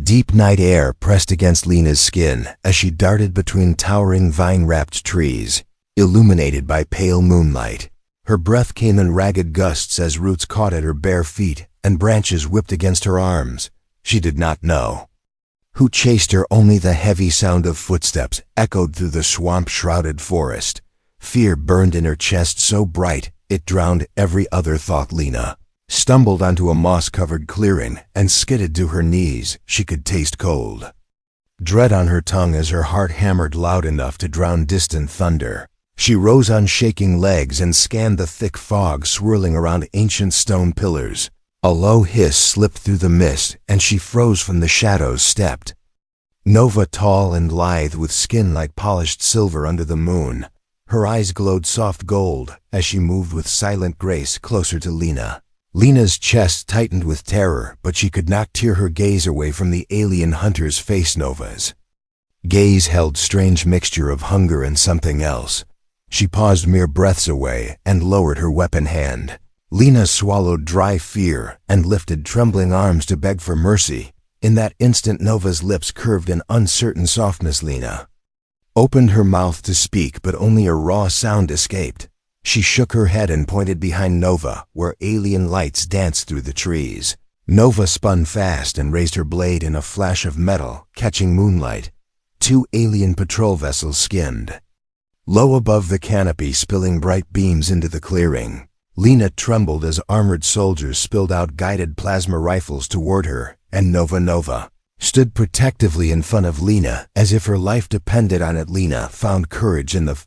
Deep night air pressed against Lena's skin as she darted between towering vine-wrapped trees, illuminated by pale moonlight. Her breath came in ragged gusts as roots caught at her bare feet and branches whipped against her arms. She did not know who chased her. Only the heavy sound of footsteps echoed through the swamp-shrouded forest. Fear burned in her chest so bright it drowned every other thought. Lena stumbled onto a moss-covered clearing and skidded to her knees. She could taste cold dread on her tongue as her heart hammered loud enough to drown distant thunder. She rose on shaking legs and scanned the thick fog swirling around ancient stone pillars. A low hiss slipped through the mist, and she froze from the shadows. Stepped Nova, tall and lithe with skin like polished silver under the moon. Her eyes glowed soft gold as she moved with silent grace closer to Lena. Lena's chest tightened with terror, but she could not tear her gaze away from the alien hunter's face. Nova's gaze held strange mixture of hunger and something else. She paused mere breaths away and lowered her weapon hand. Lena swallowed dry fear and lifted trembling arms to beg for mercy. In that instant, Nova's lips curved in uncertain softness. Lena opened her mouth to speak, but only a raw sound escaped. She shook her head and pointed behind Nova, where alien lights danced through the trees. Nova spun fast and raised her blade in a flash of metal, catching moonlight. 2 alien patrol vessels skimmed low above the canopy, spilling bright beams into the clearing. Lena trembled as armored soldiers spilled out guided plasma rifles toward her, and Nova stood protectively in front of Lena as if her life depended on it. Lena found courage in the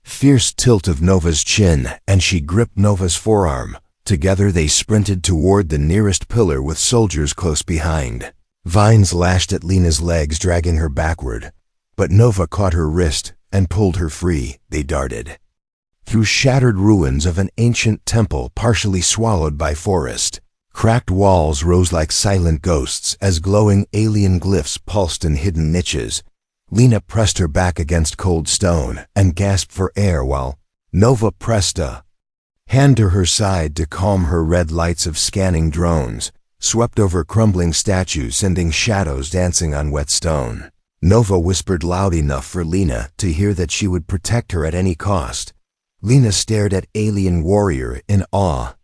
fierce tilt of Nova's chin, and she gripped Nova's forearm. Together they sprinted toward the nearest pillar with soldiers close behind. Vines lashed at Lena's legs, dragging her backward, but Nova caught her wrist and pulled her free. They darted through shattered ruins of an ancient temple partially swallowed by forest. Cracked walls rose like silent ghosts as glowing alien glyphs pulsed in hidden niches. Lena pressed her back against cold stone and gasped for air while Nova pressed a hand to her side to calm her. Red lights of scanning drones swept over crumbling statues, sending shadows dancing on wet stone. Nova whispered loud enough for Lena to hear that she would protect her at any cost. Lena stared at alien warrior in awe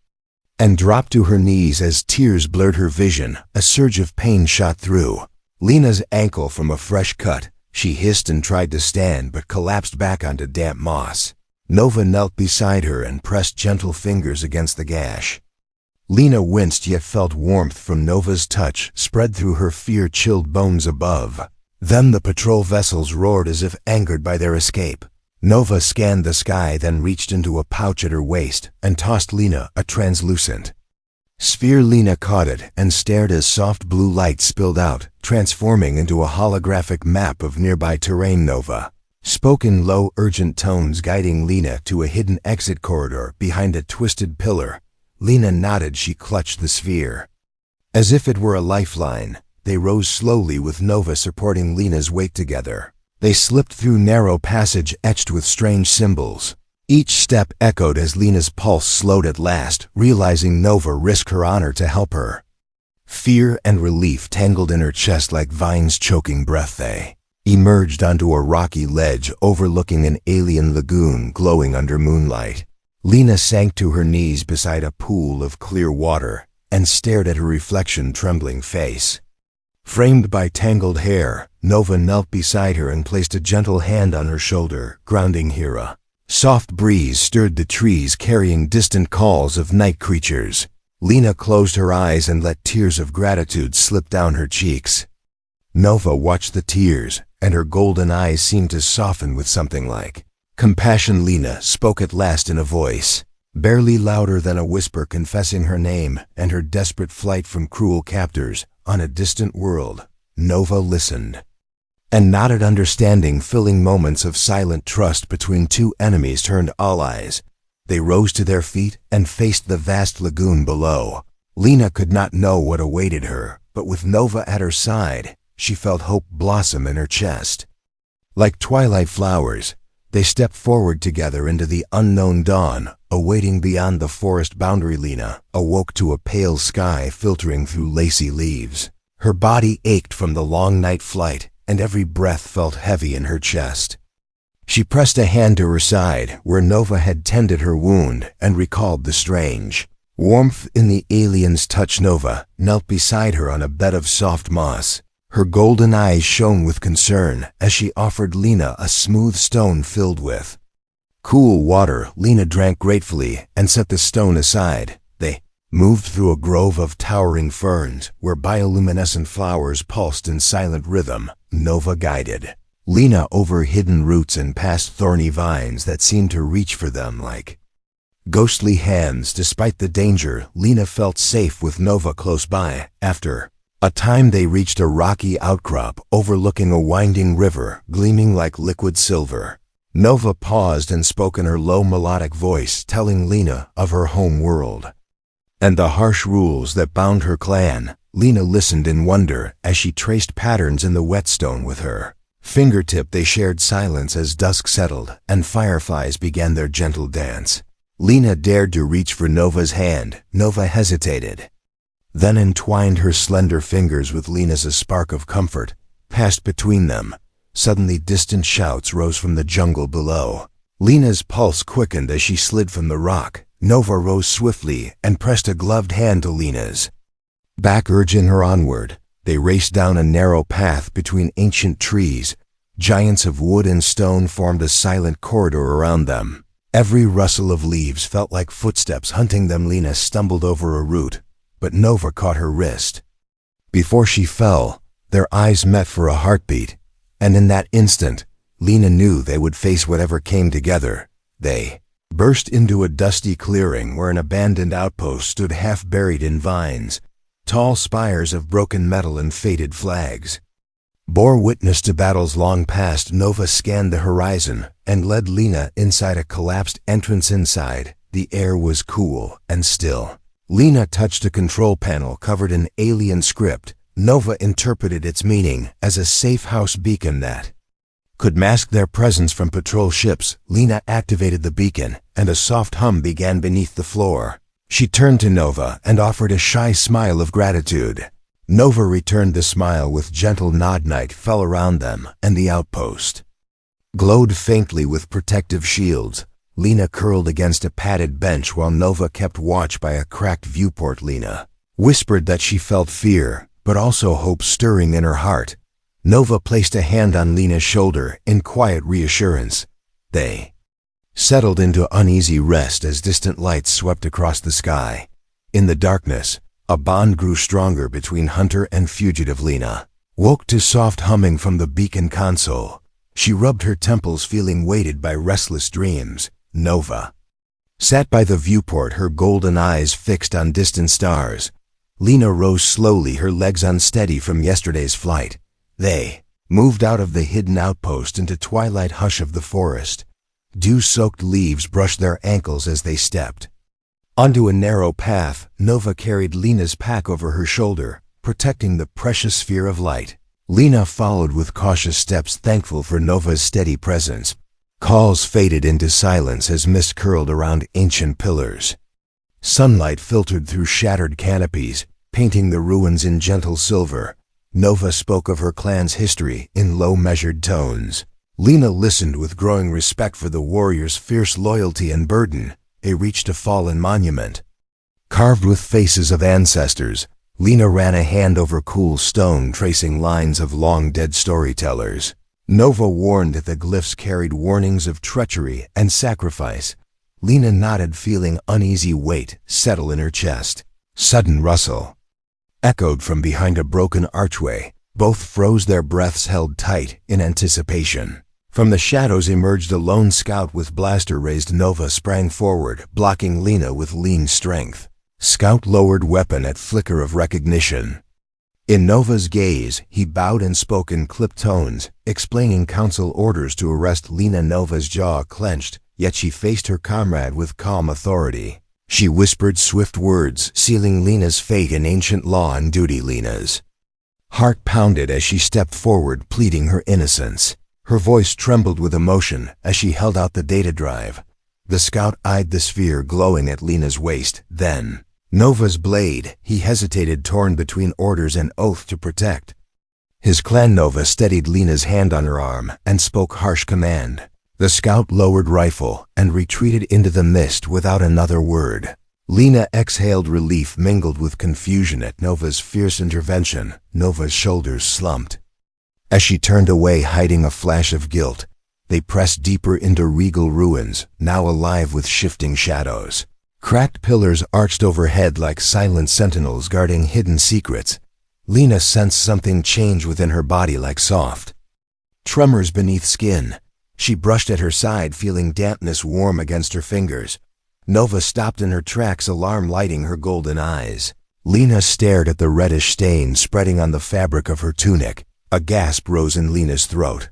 and dropped to her knees as tears blurred her vision. A surge of pain shot through Lena's ankle from a fresh cut. She hissed and tried to stand, but collapsed back onto damp moss. Nova knelt beside her and pressed gentle fingers against the gash. Lena winced, yet felt warmth from Nova's touch spread through her fear-chilled bones above. Then the patrol vessels roared as if angered by their escape. Nova scanned the sky, then reached into a pouch at her waist and tossed Lena a translucent sphere. Lena caught it and stared as soft blue light spilled out, transforming into a holographic map of nearby terrain. Nova spoke in low, urgent tones, guiding Lena to a hidden exit corridor behind a twisted pillar. Lena nodded. She clutched the sphere as if it were a lifeline. They rose slowly, with Nova supporting Lena's weight. Together they slipped through narrow passage etched with strange symbols. Each step echoed as Lena's pulse slowed at last, realizing Nova risked her honor to help her. Fear and relief tangled in her chest like vines choking breath. They emerged onto a rocky ledge overlooking an alien lagoon glowing under moonlight. Lena sank to her knees beside a pool of clear water and stared at her reflection, trembling face framed by tangled hair. Nova knelt beside her and placed a gentle hand on her shoulder, grounding her. A soft breeze stirred the trees, carrying distant calls of night creatures. Lena closed her eyes and let tears of gratitude slip down her cheeks. Nova watched the tears, and her golden eyes seemed to soften with something like compassion. Lena spoke at last in a voice barely louder than a whisper, confessing her name and her desperate flight from cruel captors on a distant world. Nova listened and nodded, understanding, filling moments of silent trust between two enemies turned allies. They rose to their feet and faced the vast lagoon below. Lena could not know what awaited her, but with Nova at her side, she felt hope blossom in her chest. Like twilight flowers, they stepped forward together into the unknown dawn, awaiting beyond the forest boundary. Lena awoke to a pale sky filtering through lacy leaves. Her body ached from the long night flight, and every breath felt heavy in her chest. She pressed a hand to her side, where Nova had tended her wound, and recalled the strange warmth in the alien's touch. Nova knelt beside her on a bed of soft moss. Her golden eyes shone with concern as she offered Lena a smooth stone filled with cool water. Lena drank gratefully and set the stone aside. They moved through a grove of towering ferns where bioluminescent flowers pulsed in silent rhythm. Nova guided Lena over hidden roots and past thorny vines that seemed to reach for them like ghostly hands. Despite the danger, Lena felt safe with Nova close by. After a time they reached a rocky outcrop overlooking a winding river gleaming like liquid silver. Nova paused and spoke in her low melodic voice, telling Lena of her home world and the harsh rules that bound her clan. Lena listened in wonder as she traced patterns in the whetstone with her fingertip. They shared silence as dusk settled and fireflies began their gentle dance. Lena dared to reach for Nova's hand. Nova hesitated, then entwined her slender fingers with Lena's. A spark of comfort passed between them. Suddenly distant shouts rose from the jungle below. Lena's pulse quickened as she slid from the rock. Nova rose swiftly and pressed a gloved hand to Lena's back, urging her onward. They raced down a narrow path between ancient trees. Giants of wood and stone formed a silent corridor around them. Every rustle of leaves felt like footsteps hunting them. Lena stumbled over a root, but Nova caught her wrist. Before she fell, their eyes met for a heartbeat, and in that instant, Lena knew they would face whatever came together. They burst into a dusty clearing where an abandoned outpost stood half buried in vines. Tall spires of broken metal and faded flags bore witness to battles long past. Nova scanned the horizon and led Lena inside a collapsed entrance. Inside, the air was cool and still. Lena touched a control panel covered in alien script. Nova interpreted its meaning as a safe house beacon that could mask their presence from patrol ships. Lena activated the beacon, and a soft hum began beneath the floor. She turned to Nova and offered a shy smile of gratitude. Nova returned the smile with gentle nod. Night fell around them, and the outpost glowed faintly with protective shields. Lena curled against a padded bench while Nova kept watch by a cracked viewport. Lena whispered that she felt fear, but also hope stirring in her heart. Nova placed a hand on Lena's shoulder in quiet reassurance. They settled into uneasy rest as distant lights swept across the sky. In the darkness, a bond grew stronger between hunter and fugitive. Lena woke to soft humming from the beacon console. She rubbed her temples, feeling weighted by restless dreams. Nova sat by the viewport, her golden eyes fixed on distant stars. Lena rose slowly, her legs unsteady from yesterday's flight. They moved out of the hidden outpost into twilight hush of the forest. Dew-soaked leaves brushed their ankles as they stepped onto a narrow path. Nova carried Lena's pack over her shoulder, protecting the precious sphere of light. Lena followed with cautious steps, thankful for Nova's steady presence. Calls faded into silence as mist curled around ancient pillars. Sunlight filtered through shattered canopies, painting the ruins in gentle silver. Nova spoke of her clan's history in low, measured tones. Lena listened with growing respect for the warrior's fierce loyalty and burden. They reached a fallen monument carved with faces of ancestors. Lena ran a hand over cool stone, tracing lines of long-dead storytellers. Nova warned that the glyphs carried warnings of treachery and sacrifice. Lena nodded, feeling uneasy weight settle in her chest. Sudden rustle echoed from behind a broken archway. Both froze, their breaths held tight in anticipation. From the shadows emerged a lone scout with blaster raised. Nova sprang forward, blocking Lena with lean strength. Scout lowered weapon at flicker of recognition. In Nova's gaze, he bowed and spoke in clipped tones, explaining council orders to arrest Lena. Nova's jaw clenched, yet she faced her comrade with calm authority. She whispered swift words, sealing Lena's fate in ancient law and duty. Lena's heart pounded as she stepped forward, pleading her innocence. Her voice trembled with emotion as she held out the data drive. The scout eyed the sphere glowing at Lena's waist, then Nova's blade, he hesitated, torn between orders and oath to protect. His clan Nova steadied Lena's hand on her arm and spoke harsh command. The scout lowered rifle and retreated into the mist without another word. Lena exhaled relief mingled with confusion at Nova's fierce intervention. Nova's shoulders slumped. As she turned away, hiding a flash of guilt, they pressed deeper into regal ruins, now alive with shifting shadows. Cracked pillars arched overhead like silent sentinels guarding hidden secrets. Lena sensed something change within her body, like soft tremors beneath skin. She brushed at her side, feeling dampness warm against her fingers. Nova stopped in her tracks, alarm lighting her golden eyes. Lena stared at the reddish stain spreading on the fabric of her tunic. A gasp rose in Lena's throat.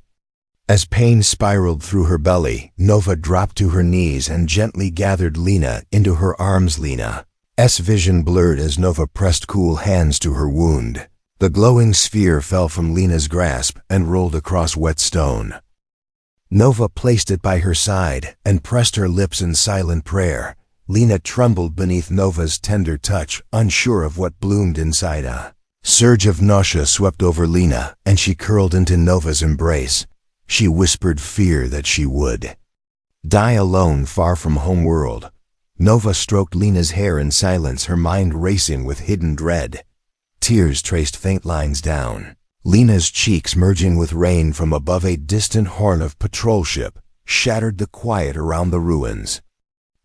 As pain spiraled through her belly, Nova dropped to her knees and gently gathered Lena into her arms. Lena's vision blurred as Nova pressed cool hands to her wound. The glowing sphere fell from Lena's grasp and rolled across wet stone. Nova placed it by her side and pressed her lips in silent prayer. Lena trembled beneath Nova's tender touch, unsure of what bloomed inside. A surge of nausea swept over Lena, and she curled into Nova's embrace. She whispered fear that she would die alone, far from home world. Nova stroked Lena's hair in silence, her mind racing with hidden dread. Tears traced faint lines down Lena's cheeks, merging with rain from above. A distant horn of patrol ship shattered the quiet around the ruins.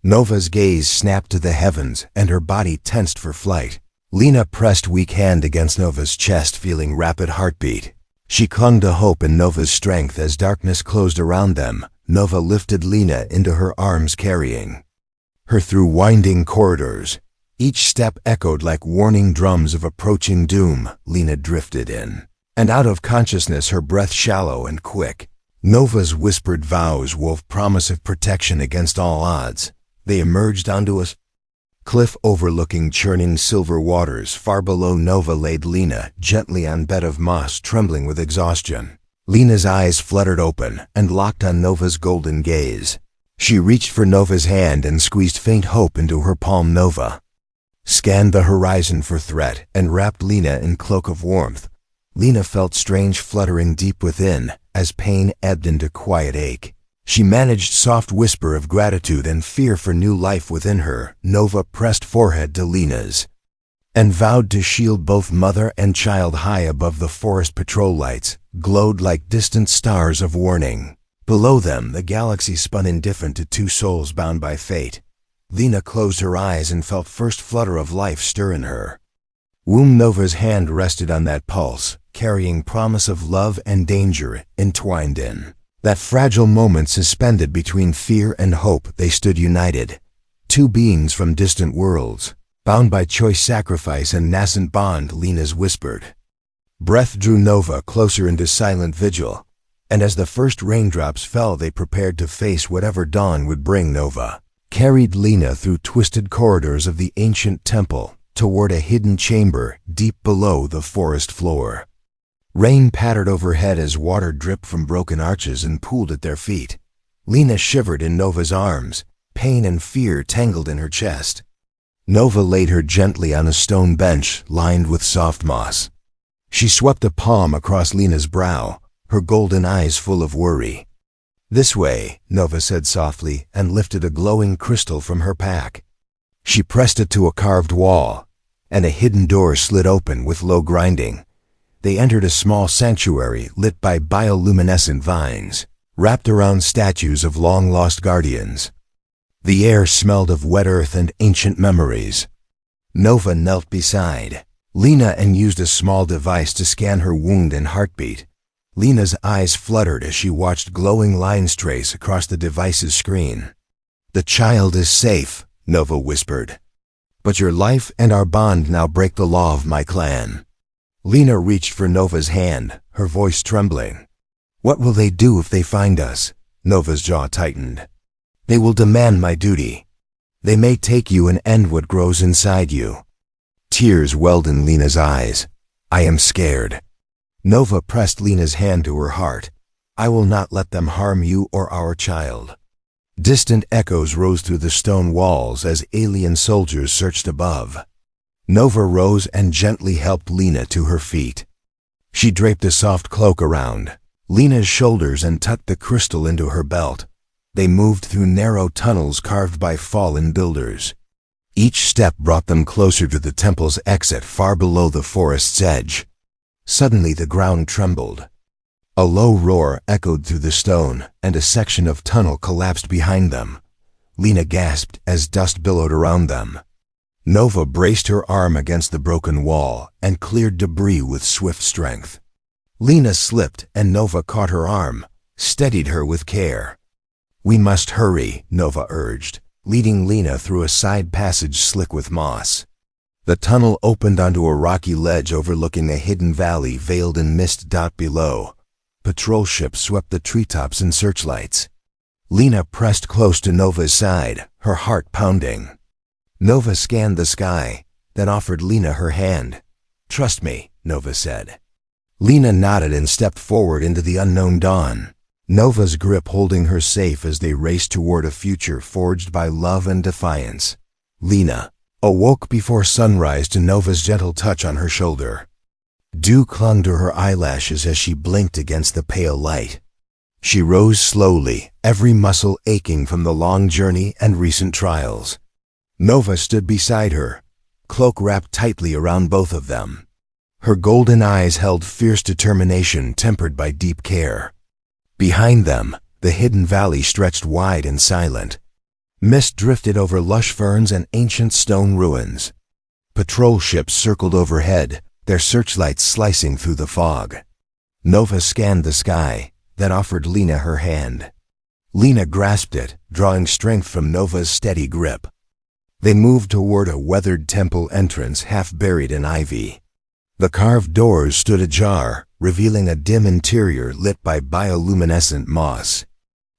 Nova's gaze snapped to the heavens, and her body tensed for flight. Lena pressed weak hand against Nova's chest, feeling rapid heartbeat. She clung to hope in Nova's strength. As darkness closed around them, Nova lifted Lena into her arms, carrying her through winding corridors. Each step echoed like warning drums of approaching doom. Lena drifted in and out of consciousness, her breath shallow and quick. Nova's whispered vows wove promise of protection against all odds. They emerged onto a cliff overlooking churning silver waters. Far below, Nova laid Lena gently on bed of moss, trembling with exhaustion. Lena's eyes fluttered open and locked on Nova's golden gaze. She reached for Nova's hand and squeezed faint hope into her palm. Nova scanned the horizon for threat and wrapped Lena in cloak of warmth. Lena felt strange fluttering deep within as pain ebbed into quiet ache. She managed soft whisper of gratitude and fear for new life within her. Nova pressed forehead to Lena's and vowed to shield both mother and child. High above, the forest patrol lights glowed like distant stars of warning. Below them, the galaxy spun indifferent to two souls bound by fate. Lena closed her eyes and felt first flutter of life stir in her womb. Nova's hand rested on that pulse, carrying promise of love and danger entwined in that fragile moment. Suspended between fear and hope, they stood united, two beings from distant worlds, bound by choice, sacrifice, and nascent bond. Lena's whispered breath drew Nova closer into silent vigil, and as the first raindrops fell, they prepared to face whatever dawn would bring. Nova carried Lena through twisted corridors of the ancient temple toward a hidden chamber deep below the forest floor. Rain pattered overhead as water dripped from broken arches and pooled at their feet. Lena shivered in Nova's arms, pain and fear tangled in her chest. Nova laid her gently on a stone bench lined with soft moss. She swept a palm across Lena's brow, her golden eyes full of worry. "This way," Nova said softly, and lifted a glowing crystal from her pack. She pressed it to a carved wall, and a hidden door slid open with low grinding. They entered a small sanctuary lit by bioluminescent vines, wrapped around statues of long-lost guardians. The air smelled of wet earth and ancient memories. Nova knelt beside Lena and used a small device to scan her wound and heartbeat. Lena's eyes fluttered as she watched glowing lines trace across the device's screen. "The child is safe," Nova whispered. "But your life and our bond now break the law of my clan." Lena reached for Nova's hand, her voice trembling. "What will they do if they find us?" Nova's jaw tightened. "They will demand my duty. They may take you and end what grows inside you." Tears welled in Lena's eyes. "I am scared." Nova pressed Lena's hand to her heart. "I will not let them harm you or our child." Distant echoes rose through the stone walls as alien soldiers searched above. Nova rose and gently helped Lena to her feet. She draped a soft cloak around Lena's shoulders and tucked the crystal into her belt. They moved through narrow tunnels carved by fallen builders. Each step brought them closer to the temple's exit far below the forest's edge. Suddenly the ground trembled. A low roar echoed through the stone, and a section of tunnel collapsed behind them. Lena gasped as dust billowed around them. Nova braced her arm against the broken wall and cleared debris with swift strength. Lena slipped and Nova caught her arm, steadied her with care. "We must hurry," Nova urged, leading Lena through a side passage slick with moss. The tunnel opened onto a rocky ledge overlooking a hidden valley veiled in mist. Below, patrol ships swept the treetops in searchlights. Lena pressed close to Nova's side, her heart pounding. Nova scanned the sky, then offered Lena her hand. "Trust me," Nova said. Lena nodded and stepped forward into the unknown dawn, Nova's grip holding her safe as they raced toward a future forged by love and defiance. Lena awoke before sunrise to Nova's gentle touch on her shoulder. Dew clung to her eyelashes as she blinked against the pale light. She rose slowly, every muscle aching from the long journey and recent trials. Nova stood beside her, cloak wrapped tightly around both of them. Her golden eyes held fierce determination tempered by deep care. Behind them, the hidden valley stretched wide and silent. Mist drifted over lush ferns and ancient stone ruins. Patrol ships circled overhead, their searchlights slicing through the fog. Nova scanned the sky, then offered Lena her hand. Lena grasped it, drawing strength from Nova's steady grip. They moved toward a weathered temple entrance half buried in ivy. The carved doors stood ajar, revealing a dim interior lit by bioluminescent moss.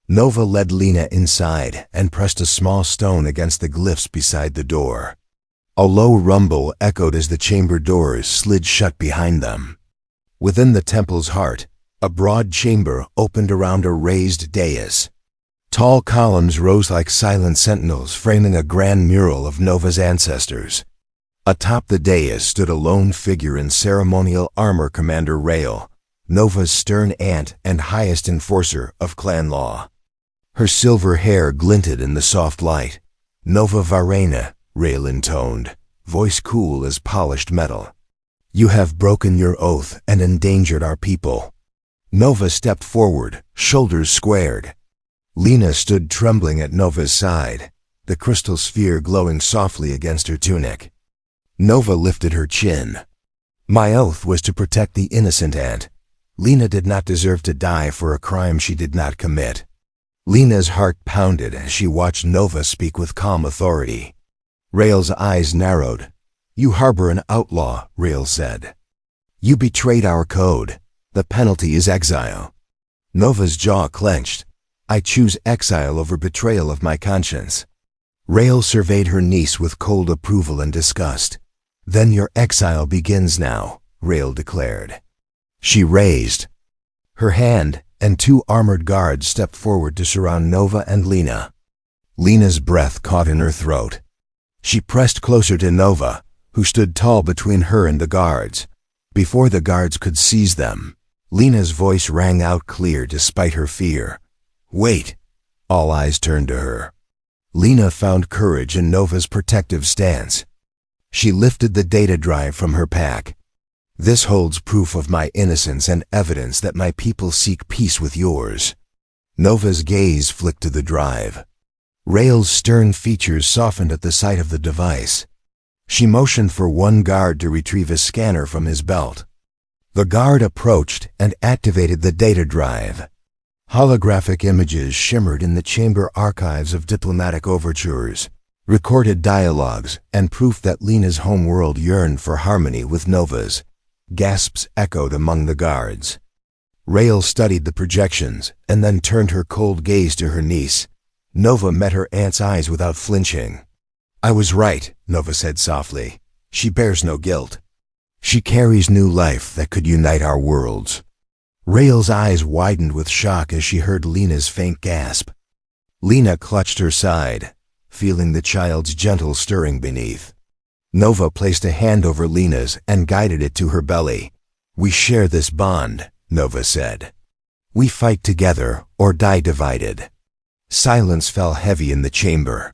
Nova led Lena inside and pressed a small stone against the glyphs beside the door. A low rumble echoed as the chamber doors slid shut behind them. Within the temple's heart, a broad chamber opened around a raised dais. Tall columns rose like silent sentinels framing a grand mural of Nova's ancestors. Atop the dais stood a lone figure in ceremonial armor, Commander Rael, Nova's stern aunt and highest enforcer of clan law. Her silver hair glinted in the soft light. "Nova Varena," Rael intoned, voice cool as polished metal. "You have broken your oath and endangered our people." Nova stepped forward, shoulders squared. Lena stood trembling at Nova's side, the crystal sphere glowing softly against her tunic. Nova lifted her chin. "My oath was to protect the innocent, Aunt. Lena did not deserve to die for a crime she did not commit." Lena's heart pounded as she watched Nova speak with calm authority. Rael's eyes narrowed. "You harbor an outlaw," Rael said. "You betrayed our code. The penalty is exile." Nova's jaw clenched. "I choose exile over betrayal of my conscience." Rael surveyed her niece with cold approval and disgust. "Then your exile begins now," Rael declared. She raised her hand, and two armored guards stepped forward to surround Nova and Lena. Lena's breath caught in her throat. She pressed closer to Nova, who stood tall between her and the guards. Before the guards could seize them, Lena's voice rang out clear despite her fear. "Wait!" All eyes turned to her. Lena found courage in Nova's protective stance. She lifted the data drive from her pack. "This holds proof of my innocence and evidence that my people seek peace with yours." Nova's gaze flicked to the drive. Rael's stern features softened at the sight of the device. She motioned for one guard to retrieve a scanner from his belt. The guard approached and activated the data drive. Holographic images shimmered in the chamber archives of diplomatic overtures, recorded dialogues, and proof that Lena's homeworld yearned for harmony with Nova's. Gasps echoed among the guards. Rael studied the projections and then turned her cold gaze to her niece. Nova met her aunt's eyes without flinching. "I was right," Nova said softly. "She bears no guilt. She carries new life that could unite our worlds." Rael's eyes widened with shock as she heard Lena's faint gasp. Lena clutched her side, feeling the child's gentle stirring beneath. Nova placed a hand over Lena's and guided it to her belly. "We share this bond," Nova said. "We fight together or die divided." Silence fell heavy in the chamber.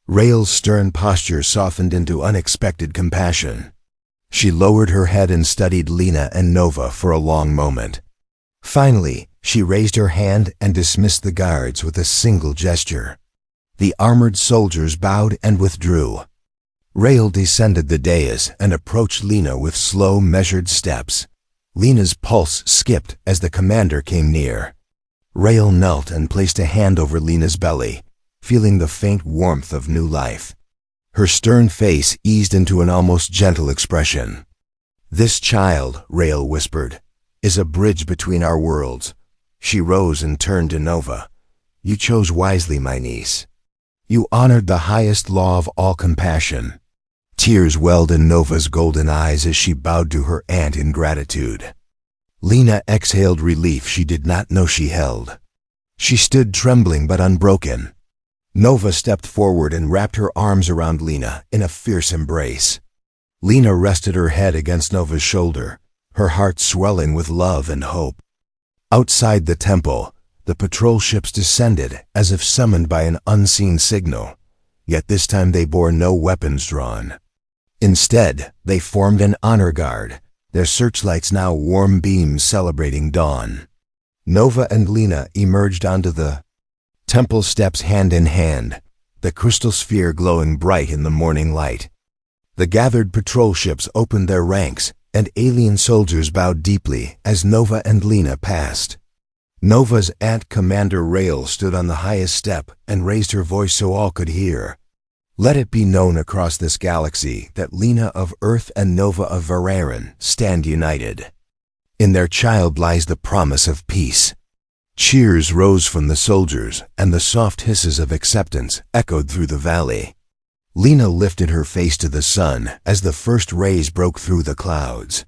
Rael's stern posture softened into unexpected compassion. She lowered her head and studied Lena and Nova for a long moment. Finally, she raised her hand and dismissed the guards with a single gesture. The armored soldiers bowed and withdrew. Rael descended the dais and approached Lena with slow, measured steps. Lena's pulse skipped as the commander came near. Rael knelt and placed a hand over Lena's belly, feeling the faint warmth of new life. Her stern face eased into an almost gentle expression. "This child," Rael whispered, "is a bridge between our worlds." She rose and turned to Nova. "You chose wisely, my niece. You honored the highest law of all compassion." Tears welled in Nova's golden eyes as she bowed to her aunt in gratitude. Lena exhaled relief she did not know she held. She stood trembling but unbroken. Nova stepped forward and wrapped her arms around Lena in a fierce embrace. Lena rested her head against Nova's shoulder, her heart swelling with love and hope. Outside the temple, the patrol ships descended as if summoned by an unseen signal, yet this time they bore no weapons drawn. Instead, they formed an honor guard, their searchlights now warm beams celebrating dawn. Nova and Lena emerged onto the temple steps hand in hand, the crystal sphere glowing bright in the morning light. The gathered patrol ships opened their ranks, and alien soldiers bowed deeply as Nova and Lena passed. Nova's aunt, Commander Rael, stood on the highest step and raised her voice so all could hear. "Let it be known across this galaxy that Lena of Earth and Nova of Vararan stand united. In their child lies the promise of peace." Cheers rose from the soldiers, and the soft hisses of acceptance echoed through the valley. Lena lifted her face to the sun as the first rays broke through the clouds.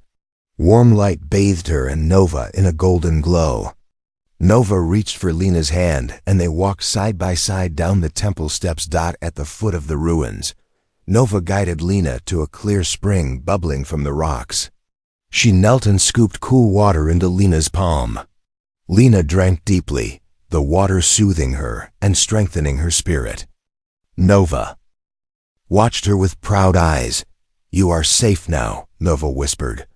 Warm light bathed her and Nova in a golden glow. Nova reached for Lena's hand, and they walked side by side down the temple steps. At the foot of the ruins, Nova guided Lena to a clear spring bubbling from the rocks. She knelt and scooped cool water into Lena's palm. Lena drank deeply, the water soothing her and strengthening her spirit. Nova watched her with proud eyes. "You are safe now," Nova whispered.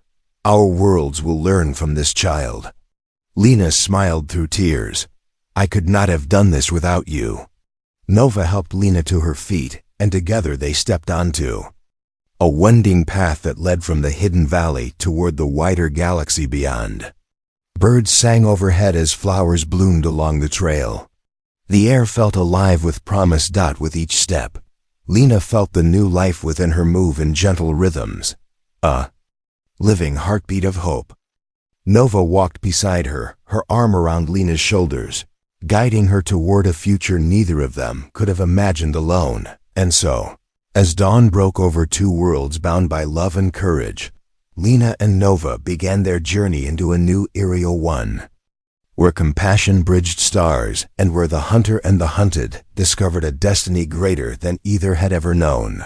"Our worlds will learn from this child." Lena smiled through tears. "I could not have done this without you." Nova helped Lena to her feet, and together they stepped onto a winding path that led from the hidden valley toward the wider galaxy beyond. Birds sang overhead as flowers bloomed along the trail. The air felt alive with promise. With each step, Lena felt the new life within her move in gentle rhythms, a living heartbeat of hope. Nova walked beside her, her arm around Lena's shoulders, guiding her toward a future neither of them could have imagined alone. And so, as dawn broke over two worlds bound by love and courage, Lena and Nova began their journey into a new aerial one, where compassion bridged stars and where the hunter and the hunted discovered a destiny greater than either had ever known.